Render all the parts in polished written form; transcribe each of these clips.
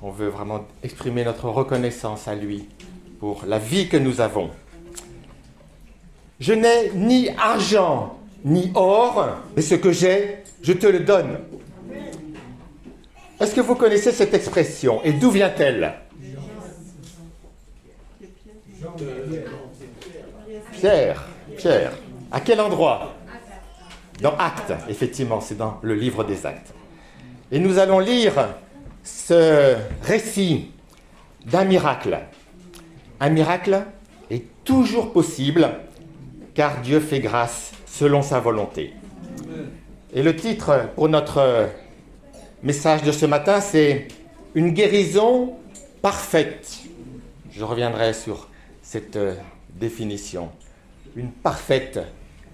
On veut vraiment exprimer notre reconnaissance à lui pour la vie que nous avons. Je n'ai ni argent ni or, mais ce que j'ai, je te le donne. Est-ce que vous connaissez cette expression et d'où vient-elle? Pierre. À quel endroit? Dans Actes, effectivement, c'est dans le livre des Actes. Et nous allons lire ce récit d'un miracle. Un miracle est toujours possible car Dieu fait grâce selon sa volonté. Et le titre pour notre message de ce matin, c'est « Une guérison parfaite ». Je reviendrai sur cette définition. Une parfaite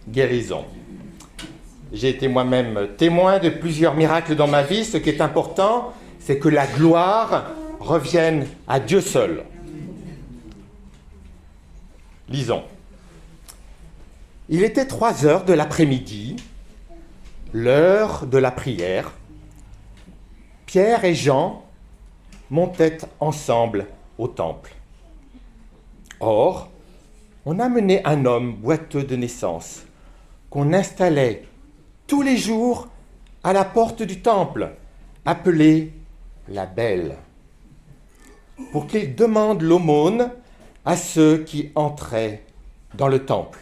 guérison. J'ai été moi-même témoin de plusieurs miracles dans ma vie. Ce qui est important, c'est que la gloire revienne à Dieu seul. Lisons. Il était 3 heures de l'après-midi, l'heure de la prière. Pierre et Jean montaient ensemble au temple. Or, on amenait un homme boiteux de naissance, qu'on installait tous les jours à la porte du temple, appelé la Belle, pour qu'il demande l'aumône à ceux qui entraient dans le temple.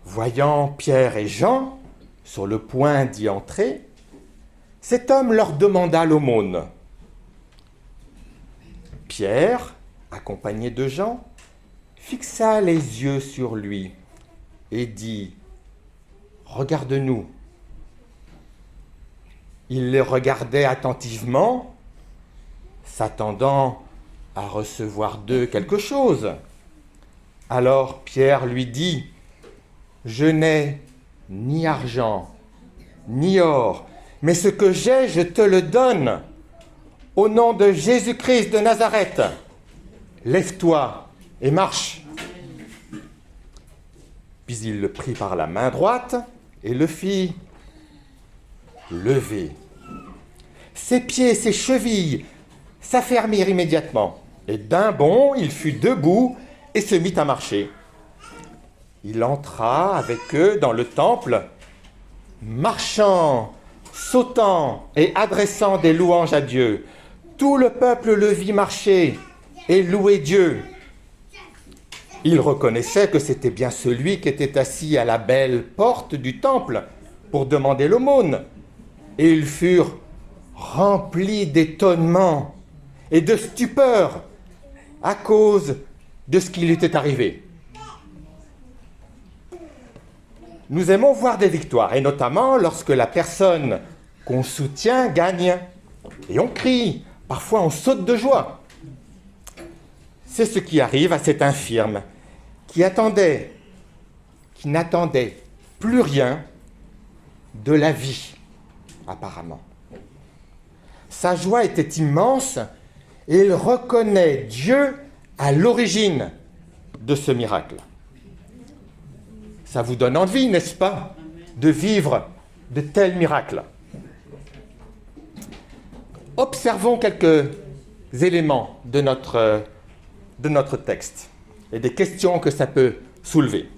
Voyant Pierre et Jean sur le point d'y entrer, cet homme leur demanda l'aumône. Pierre, accompagné de Jean, fixa les yeux sur lui et dit « Regarde-nous ». Il les regardait attentivement, s'attendant à recevoir d'eux quelque chose. Alors Pierre lui dit « Je n'ai ni argent, ni or, mais ce que j'ai, je te le donne. Au nom de Jésus-Christ de Nazareth, lève-toi et marche. » Puis il le prit par la main droite et le fit lever. Ses pieds, ses chevilles s'affermirent immédiatement. Et d'un bond, il fut debout et se mit à marcher. Il entra avec eux dans le temple, marchant, sautant et adressant des louanges à Dieu. Tout le peuple le vit marcher et louer Dieu. Il reconnaissait que c'était bien celui qui était assis à la belle porte du temple pour demander l'aumône. Et ils furent remplis d'étonnement et de stupeur à cause de ce qui lui était arrivé. Nous aimons voir des victoires, et notamment lorsque la personne qu'on soutient gagne. Et on crie, parfois on saute de joie. C'est ce qui arrive à cet infirme qui n'attendait plus rien de la vie, apparemment. Sa joie était immense et il reconnaît Dieu à l'origine de ce miracle. Ça vous donne envie, n'est-ce pas, de vivre de tels miracles? Observons quelques éléments de notre texte et des questions que ça peut soulever.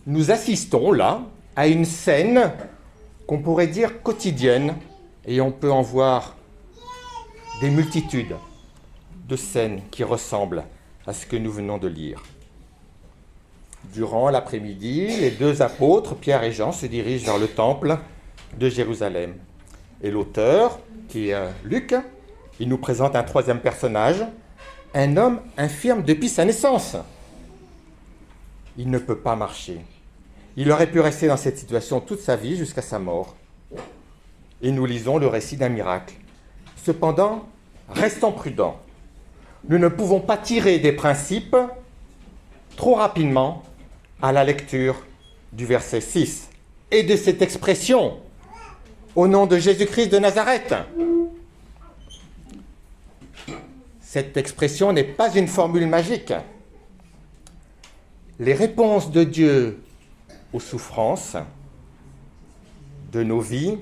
Nous assistons là à une scène qu'on pourrait dire quotidienne, et on peut en voir des multitudes de scènes qui ressemblent à ce que nous venons de lire. Durant l'après-midi, les 2 apôtres, Pierre et Jean, se dirigent vers le temple de Jérusalem. Et l'auteur, qui est Luc, il nous présente un 3e personnage, un homme infirme depuis sa naissance. Il ne peut pas marcher. Il aurait pu rester dans cette situation toute sa vie jusqu'à sa mort. Et nous lisons le récit d'un miracle. Cependant, restons prudents. Nous ne pouvons pas tirer des principes trop rapidement à la lecture du verset 6 et de cette expression « Au nom de Jésus-Christ de Nazareth ». Cette expression n'est pas une formule magique. Les réponses de Dieu aux souffrances de nos vies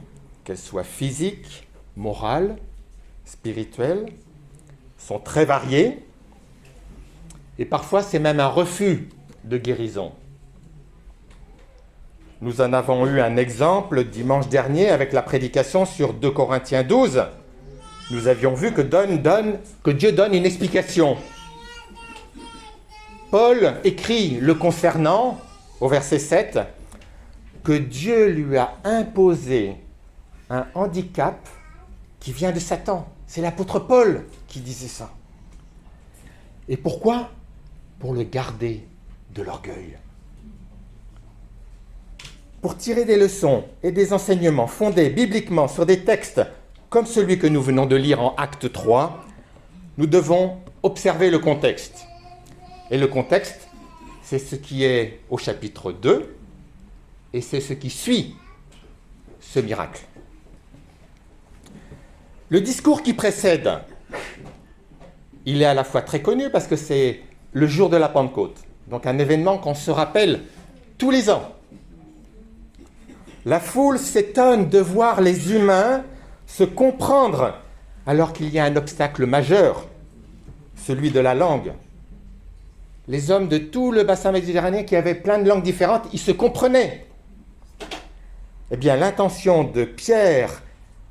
qu'elles soient physiques, morales, spirituelles, sont très variées. Et parfois, c'est même un refus de guérison. Nous en avons eu un exemple dimanche dernier avec la prédication sur 2 Corinthiens 12. Nous avions vu que Dieu donne une explication. Paul écrit le concernant, au verset 7, que Dieu lui a imposé un handicap qui vient de Satan. C'est l'apôtre Paul qui disait ça. Et pourquoi ? Pour le garder de l'orgueil. Pour tirer des leçons et des enseignements fondés bibliquement sur des textes comme celui que nous venons de lire en Acte 3, nous devons observer le contexte. Et le contexte, c'est ce qui est au chapitre 2 et c'est ce qui suit ce miracle. Le discours qui précède, il est à la fois très connu parce que c'est le jour de la Pentecôte, donc un événement qu'on se rappelle tous les ans. La foule s'étonne de voir les humains se comprendre alors qu'il y a un obstacle majeur, celui de la langue. Les hommes de tout le bassin méditerranéen qui avaient plein de langues différentes, ils se comprenaient. Eh bien, l'intention de Pierre,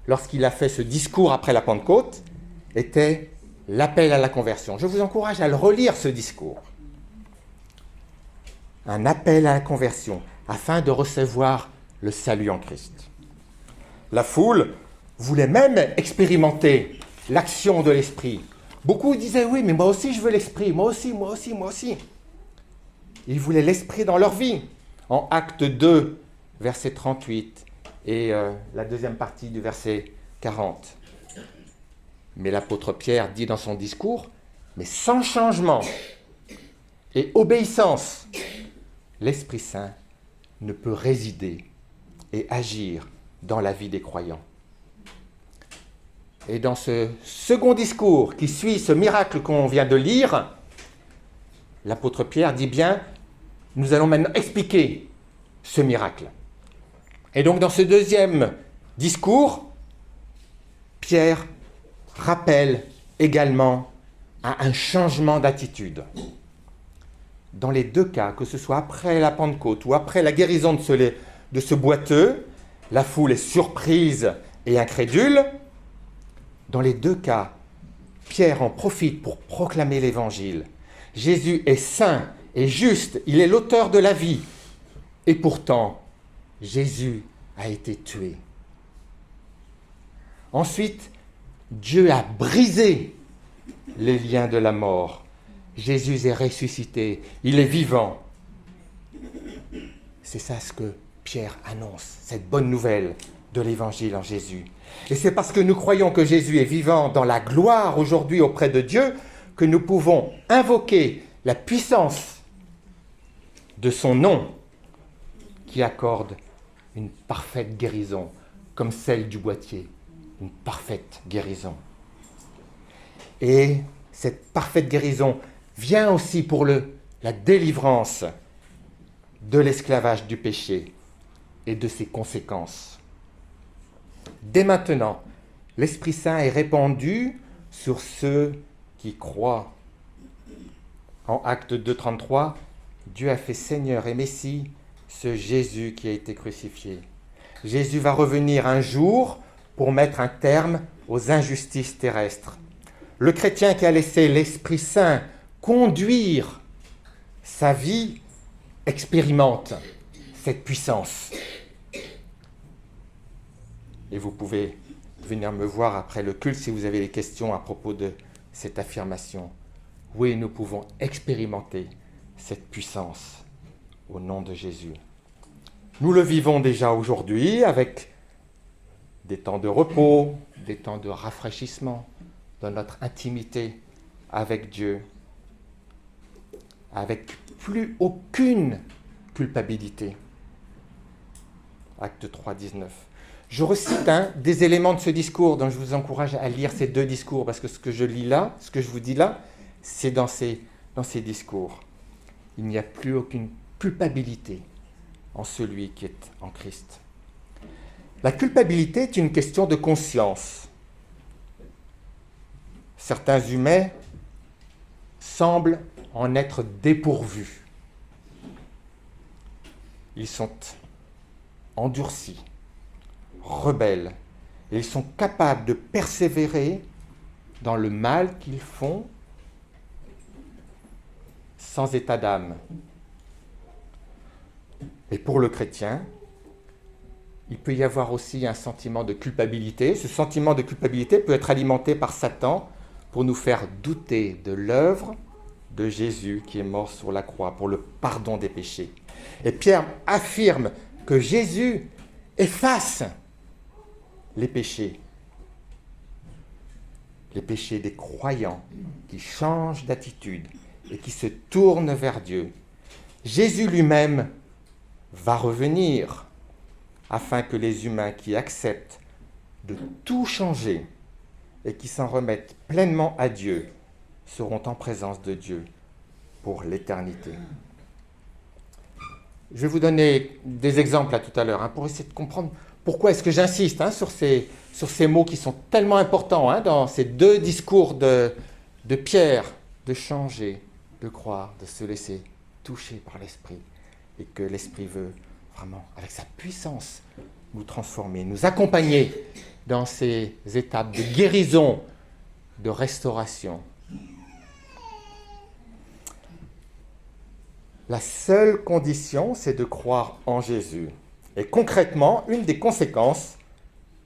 lorsqu'il a fait ce discours après la Pentecôte, était l'appel à la conversion. Je vous encourage à le relire, ce discours. Un appel à la conversion, afin de recevoir le salut en Christ. La foule voulait même expérimenter l'action de l'Esprit. Beaucoup disaient, oui, mais moi aussi je veux l'Esprit, moi aussi. Ils voulaient l'Esprit dans leur vie. En Acte 2, verset 38, et la deuxième partie du verset 40. Mais l'apôtre Pierre dit dans son discours, mais sans changement et obéissance, l'Esprit Saint ne peut résider et agir dans la vie des croyants. Et dans ce second discours qui suit ce miracle qu'on vient de lire, l'apôtre Pierre dit bien, nous allons maintenant expliquer ce miracle. Et donc dans ce deuxième discours, Pierre rappelle également à un changement d'attitude. Dans les deux cas, que ce soit après la Pentecôte ou après la guérison de ce boiteux, la foule est surprise et incrédule. Dans les deux cas, Pierre en profite pour proclamer l'Évangile. Jésus est saint et juste, il est l'auteur de la vie. Et pourtant, Jésus a été tué. Ensuite, Dieu a brisé les liens de la mort. Jésus est ressuscité, il est vivant. C'est ça ce que Pierre annonce, cette bonne nouvelle de l'Évangile en Jésus. Et c'est parce que nous croyons que Jésus est vivant dans la gloire aujourd'hui auprès de Dieu que nous pouvons invoquer la puissance de son nom qui accorde une parfaite guérison, comme celle du boitier, une parfaite guérison. Et cette parfaite guérison vient aussi pour la délivrance de l'esclavage du péché et de ses conséquences. Dès maintenant, l'Esprit Saint est répandu sur ceux qui croient. En Acte 2,33, Dieu a fait Seigneur et Messie ce Jésus qui a été crucifié. Jésus va revenir un jour pour mettre un terme aux injustices terrestres. Le chrétien qui a laissé l'Esprit Saint conduire sa vie expérimente cette puissance. Et vous pouvez venir me voir après le culte si vous avez des questions à propos de cette affirmation. Oui, nous pouvons expérimenter cette puissance au nom de Jésus. Nous le vivons déjà aujourd'hui avec des temps de repos, des temps de rafraîchissement dans notre intimité avec Dieu, avec plus aucune culpabilité. Acte 3, 19. Je recite des éléments de ce discours, donc je vous encourage à lire ces deux discours, parce que ce que je lis là, ce que je vous dis là, c'est dans ces discours. Il n'y a plus aucune culpabilité en celui qui est en Christ. La culpabilité est une question de conscience. Certains humains semblent en être dépourvus. Ils sont endurcis, rebelles, et ils sont capables de persévérer dans le mal qu'ils font sans état d'âme. Et pour le chrétien, il peut y avoir aussi un sentiment de culpabilité. Ce sentiment de culpabilité peut être alimenté par Satan pour nous faire douter de l'œuvre de Jésus qui est mort sur la croix pour le pardon des péchés. Et Pierre affirme que Jésus efface les péchés des croyants qui changent d'attitude et qui se tournent vers Dieu. Jésus lui-même va revenir afin que les humains qui acceptent de tout changer et qui s'en remettent pleinement à Dieu seront en présence de Dieu pour l'éternité. Je vais vous donner des exemples là tout à l'heure pour essayer de comprendre pourquoi est-ce que j'insiste sur ces mots qui sont tellement importants dans ces deux discours de Pierre, de changer, de croire, de se laisser toucher par l'Esprit et que l'Esprit veut vraiment, avec sa puissance, nous transformer, nous accompagner dans ces étapes de guérison, de restauration. La seule condition, c'est de croire en Jésus. Et concrètement, une des conséquences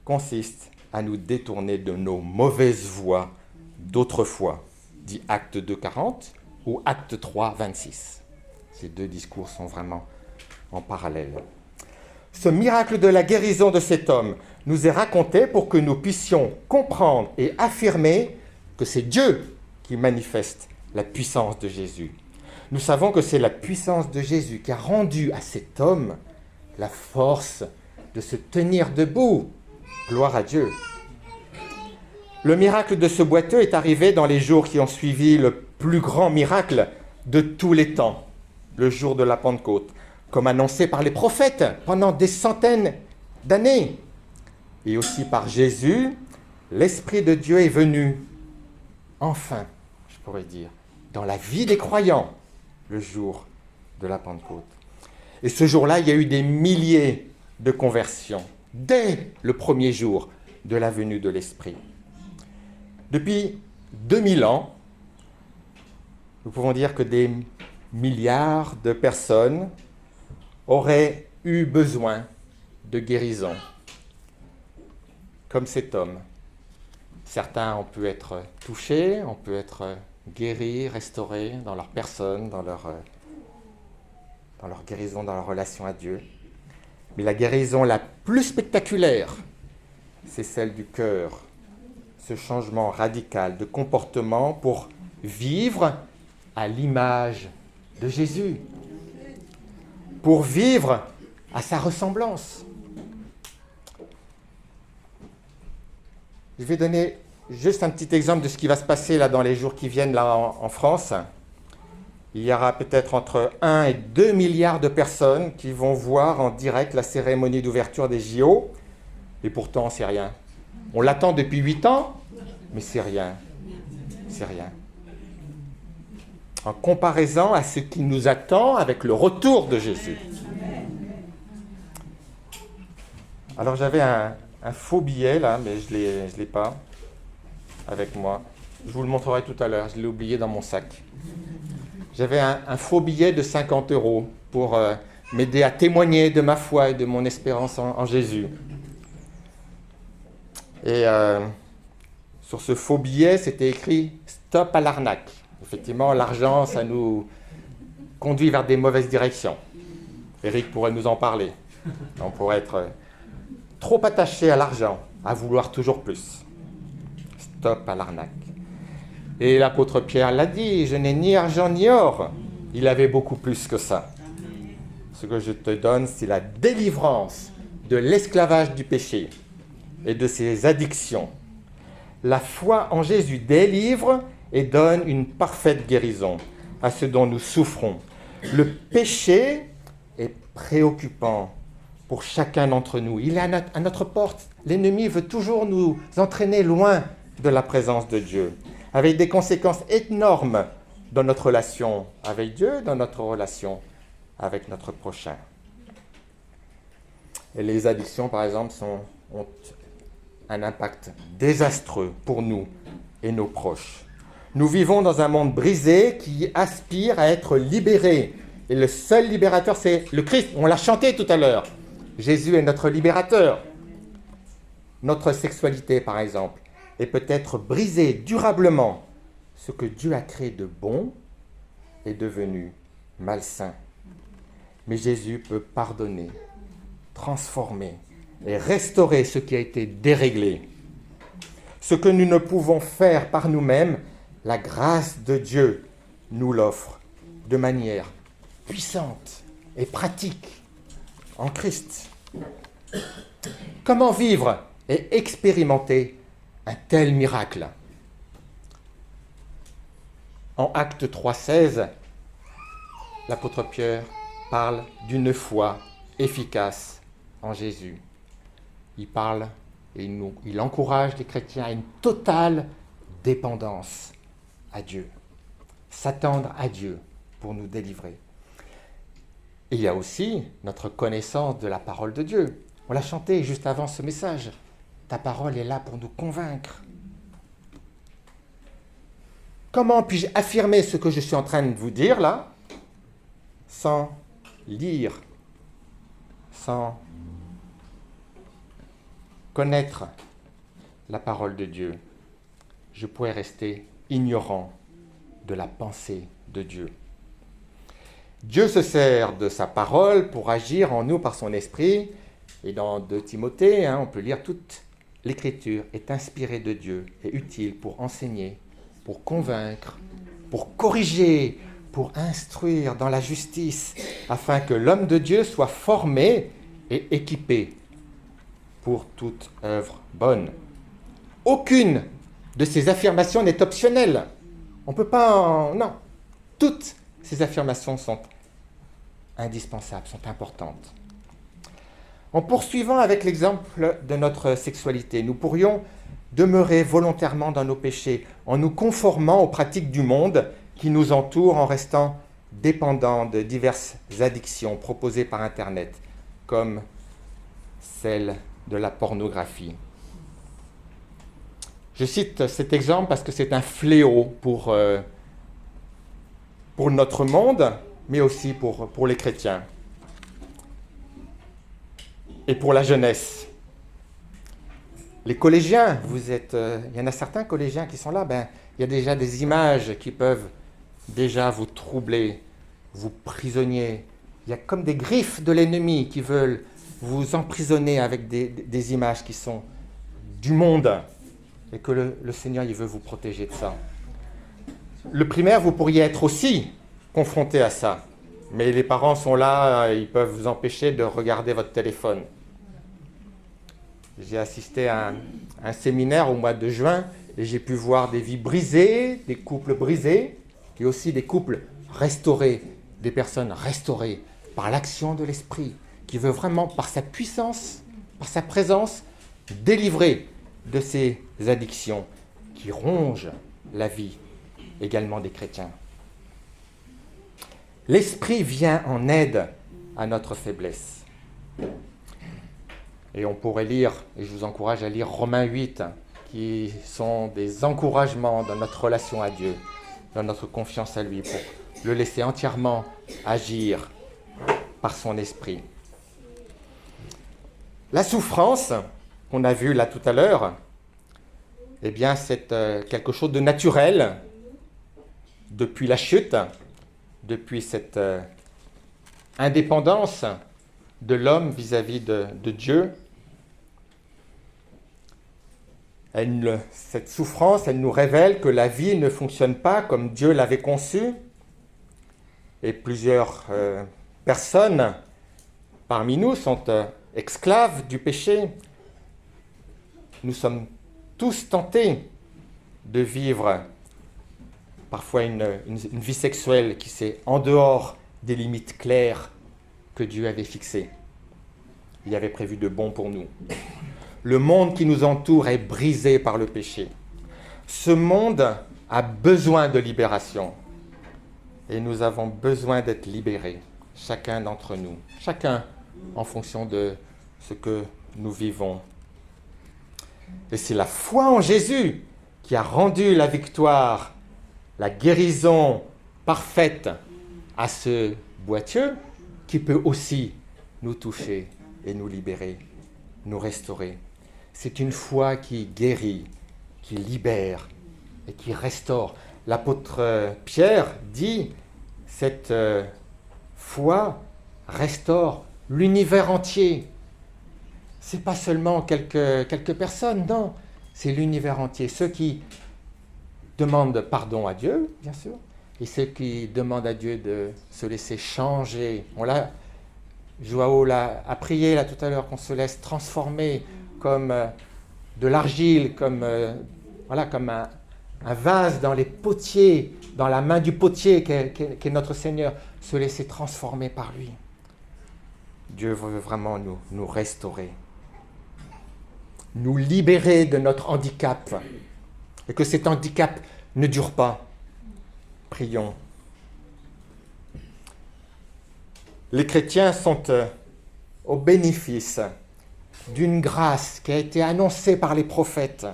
consiste à nous détourner de nos mauvaises voies d'autrefois, dit Acte 2,40 ou Acte 3,26. Ces deux discours sont vraiment en parallèle. Ce miracle de la guérison de cet homme nous est raconté pour que nous puissions comprendre et affirmer que c'est Dieu qui manifeste la puissance de Jésus. Nous savons que c'est la puissance de Jésus qui a rendu à cet homme la force de se tenir debout. Gloire à Dieu. Le miracle de ce boiteux est arrivé dans les jours qui ont suivi le plus grand miracle de tous les temps, le jour de la Pentecôte, comme annoncé par les prophètes pendant des centaines d'années. Et aussi par Jésus, l'Esprit de Dieu est venu, enfin, je pourrais dire, dans la vie des croyants, le jour de la Pentecôte. Et ce jour-là, il y a eu des milliers de conversions, dès le premier jour de la venue de l'Esprit. Depuis 2000 ans, nous pouvons dire que des milliards de personnes auraient eu besoin de guérison, comme cet homme. Certains ont pu être touchés, ont pu être guéris, restaurés dans leur personne, dans leur guérison, dans leur relation à Dieu. Mais la guérison la plus spectaculaire, c'est celle du cœur, ce changement radical de comportement pour vivre à l'image de Jésus, pour vivre à sa ressemblance. Je vais donner juste un petit exemple de ce qui va se passer là dans les jours qui viennent là en France. Il y aura peut-être entre 1 et 2 milliards de personnes qui vont voir en direct la cérémonie d'ouverture des JO. Et pourtant, c'est rien. On l'attend depuis 8 ans, mais c'est rien. C'est rien. En comparaison à ce qui nous attend avec le retour de Jésus. Alors j'avais un faux billet là, mais je l'ai pas avec moi. Je vous le montrerai tout à l'heure, je l'ai oublié dans mon sac. J'avais un faux billet de 50 € pour m'aider à témoigner de ma foi et de mon espérance en Jésus. Et sur ce faux billet, c'était écrit « Stop à l'arnaque ». Effectivement, l'argent, ça nous conduit vers des mauvaises directions. Eric pourrait nous en parler. On pourrait être trop attaché à l'argent, à vouloir toujours plus. Stop à l'arnaque. Et l'apôtre Pierre l'a dit, je n'ai ni argent ni or. Il avait beaucoup plus que ça. Ce que je te donne, c'est la délivrance de l'esclavage du péché et de ses addictions. La foi en Jésus délivre et donne une parfaite guérison à ce dont nous souffrons. Le péché est préoccupant pour chacun d'entre nous. Il est à notre porte. L'ennemi veut toujours nous entraîner loin de la présence de Dieu, avec des conséquences énormes dans notre relation avec Dieu, dans notre relation avec notre prochain. Et les addictions, par exemple, ont un impact désastreux pour nous et nos proches. Nous vivons dans un monde brisé qui aspire à être libéré. Et le seul libérateur, c'est le Christ. On l'a chanté tout à l'heure. Jésus est notre libérateur. Notre sexualité, par exemple, est peut-être brisée durablement. Ce que Dieu a créé de bon est devenu malsain. Mais Jésus peut pardonner, transformer et restaurer ce qui a été déréglé. Ce que nous ne pouvons faire par nous-mêmes, la grâce de Dieu nous l'offre de manière puissante et pratique en Christ. Comment vivre et expérimenter un tel miracle? En Actes 3,16, l'apôtre Pierre parle d'une foi efficace en Jésus. Il parle et il encourage les chrétiens à une totale dépendance à Dieu, s'attendre à Dieu pour nous délivrer. Et il y a aussi notre connaissance de la parole de Dieu. On l'a chanté juste avant ce message. Ta parole est là pour nous convaincre. Comment puis-je affirmer ce que je suis en train de vous dire là, sans lire, sans connaître la parole de Dieu? Je pourrais rester ignorant de la pensée de Dieu. Dieu se sert de sa parole pour agir en nous par son esprit. Et dans 2 Timothée, on peut lire toute l'Écriture est inspirée de Dieu et utile pour enseigner, pour convaincre, pour corriger, pour instruire dans la justice, afin que l'homme de Dieu soit formé et équipé pour toute œuvre bonne. Aucune de ces affirmations n'est optionnelle. On ne peut pas... Non. Toutes ces affirmations sont indispensables, sont importantes. En poursuivant avec l'exemple de notre sexualité, nous pourrions demeurer volontairement dans nos péchés en nous conformant aux pratiques du monde qui nous entoure, en restant dépendants de diverses addictions proposées par Internet, comme celle de la pornographie. Je cite cet exemple parce que c'est un fléau pour notre monde, mais aussi pour les chrétiens et pour la jeunesse. Les collégiens, il y en a certains collégiens qui sont là, il y a déjà des images qui peuvent déjà vous troubler, vous prisonnier. Il y a comme des griffes de l'ennemi qui veulent vous emprisonner avec des images qui sont du monde et que le Seigneur il veut vous protéger de ça. Le primaire, vous pourriez être aussi confronté à ça, mais les parents sont là, ils peuvent vous empêcher de regarder votre téléphone. J'ai assisté à un séminaire au mois de juin et j'ai pu voir des vies brisées, des couples brisés, et aussi des couples restaurés, des personnes restaurées par l'action de l'Esprit, qui veut vraiment, par sa puissance, par sa présence, délivrer de ces addictions qui rongent la vie également des chrétiens. L'Esprit vient en aide à notre faiblesse. Et on pourrait lire, et je vous encourage à lire Romains 8, qui sont des encouragements dans notre relation à Dieu, dans notre confiance à lui, pour le laisser entièrement agir par son esprit. La souffrance, qu'on a vue là tout à l'heure, eh bien c'est quelque chose de naturel depuis la chute, depuis cette indépendance de l'homme vis-à-vis de Dieu. Cette souffrance, elle nous révèle que la vie ne fonctionne pas comme Dieu l'avait conçue. Et plusieurs personnes parmi nous sont esclaves du péché. Nous sommes tous tentés de vivre parfois une vie sexuelle qui c'est en dehors des limites claires que Dieu avait fixées. il avait prévu de bon pour nous. Le monde qui nous entoure est brisé par le péché. Ce monde a besoin de libération. Et nous avons besoin d'être libérés, chacun d'entre nous, chacun en fonction de ce que nous vivons. Et c'est la foi en Jésus qui a rendu la victoire, la guérison parfaite à ce boiteux qui peut aussi nous toucher et nous libérer, nous restaurer. C'est une foi qui guérit, qui libère et qui restaure. L'apôtre Pierre dit, cette foi restaure l'univers entier. Ce n'est pas seulement quelques personnes, non, c'est l'univers entier. Ceux qui demandent pardon à Dieu, bien sûr, et ceux qui demandent à Dieu de se laisser changer. Joao a prié là tout à l'heure qu'on se laisse transformer comme de l'argile, comme un vase dans les potiers, dans la main du potier qu'est notre Seigneur, se laisser transformer par lui. Dieu veut vraiment nous restaurer, nous libérer de notre handicap, et que cet handicap ne dure pas. Prions. Les chrétiens sont au bénéfice d'une grâce qui a été annoncée par les prophètes.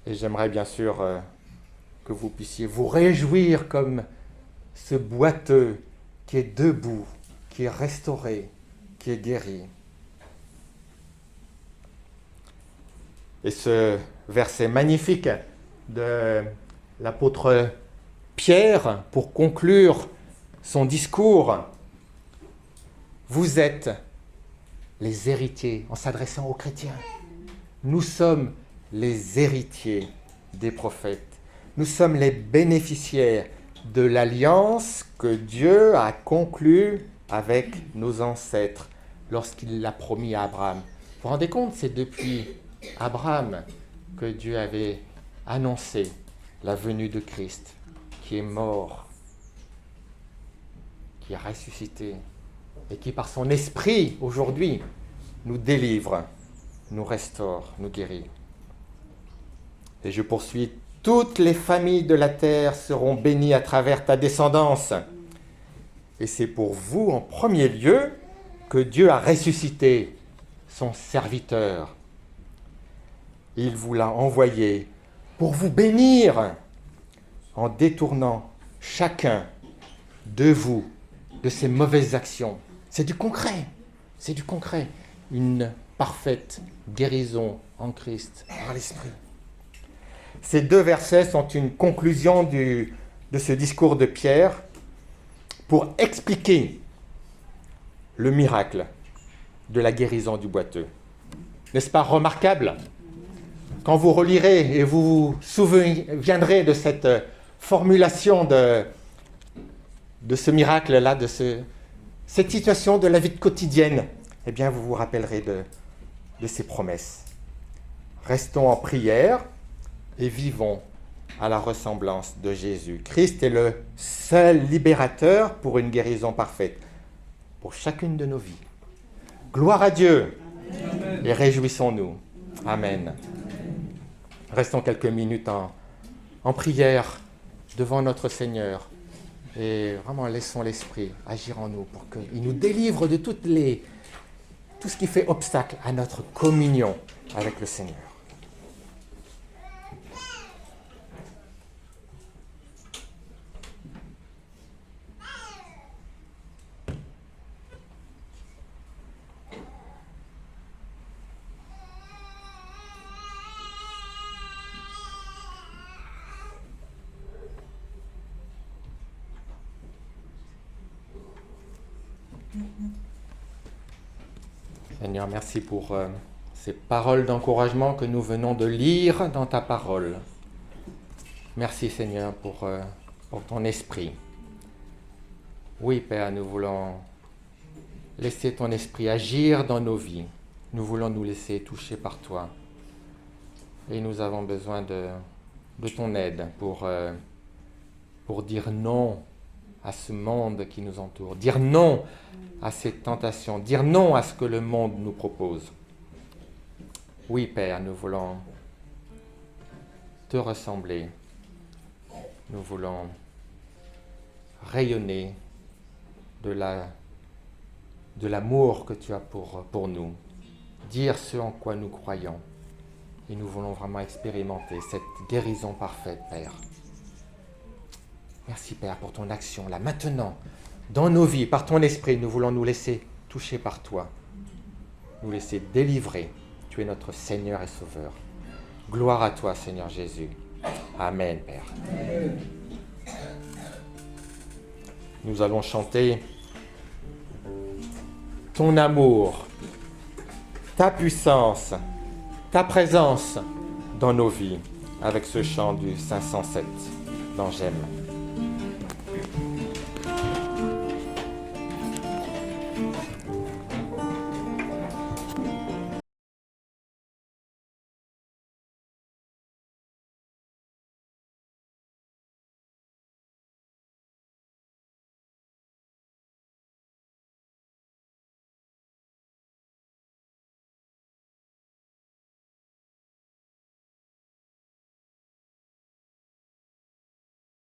Et j'aimerais bien sûr que vous puissiez vous réjouir comme ce boiteux qui est debout, qui est restauré, qui est guéri. Et ce verset magnifique de l'apôtre Pierre, pour conclure son discours, vous êtes les héritiers, en s'adressant aux chrétiens. Nous sommes les héritiers des prophètes. Nous sommes les bénéficiaires de l'alliance que Dieu a conclue avec nos ancêtres lorsqu'il l'a promis à Abraham. Vous vous rendez compte, c'est depuis Abraham que Dieu avait annoncé la venue de Christ, qui est mort, qui est ressuscité, et qui par son esprit, aujourd'hui, nous délivre, nous restaure, nous guérit. Et je poursuis, toutes les familles de la terre seront bénies à travers ta descendance. Et c'est pour vous, en premier lieu, que Dieu a ressuscité son serviteur. Il vous l'a envoyé pour vous bénir en détournant chacun de vous de ses mauvaises actions. C'est du concret, c'est du concret. Une parfaite guérison en Christ par l'Esprit. Ces deux versets sont une conclusion de ce discours de Pierre pour expliquer le miracle de la guérison du boiteux. N'est-ce pas remarquable ? Quand vous relirez et vous vous souviendrez de cette formulation de ce miracle-là, de cette situation de la vie quotidienne, eh bien vous vous rappellerez de ces promesses. Restons en prière et vivons à la ressemblance de Jésus. Christ est le seul libérateur pour une guérison parfaite, pour chacune de nos vies. Gloire à Dieu. Amen. Et réjouissons-nous. Amen. Restons quelques minutes en prière devant notre Seigneur et vraiment laissons l'Esprit agir en nous pour qu'il nous délivre de tout ce qui fait obstacle à notre communion avec le Seigneur. Seigneur, merci pour ces paroles d'encouragement que nous venons de lire dans ta parole. Merci Seigneur pour ton esprit. Oui Père, nous voulons laisser ton esprit agir dans nos vies. Nous voulons nous laisser toucher par toi. Et nous avons besoin de ton aide pour dire non à ce monde qui nous entoure, dire non à ces tentations, dire non à ce que le monde nous propose. Oui, Père, nous voulons te ressembler, nous voulons rayonner de l'amour que tu as pour nous, dire ce en quoi nous croyons. Et nous voulons vraiment expérimenter cette guérison parfaite, Père. Merci, Père, pour ton action, là, maintenant, dans nos vies, par ton esprit, nous voulons nous laisser toucher par toi, nous laisser délivrer. Tu es notre Seigneur et Sauveur. Gloire à toi, Seigneur Jésus. Amen, Père. Amen. Nous allons chanter ton amour, ta puissance, ta présence dans nos vies avec ce chant du 507 dans J'aime.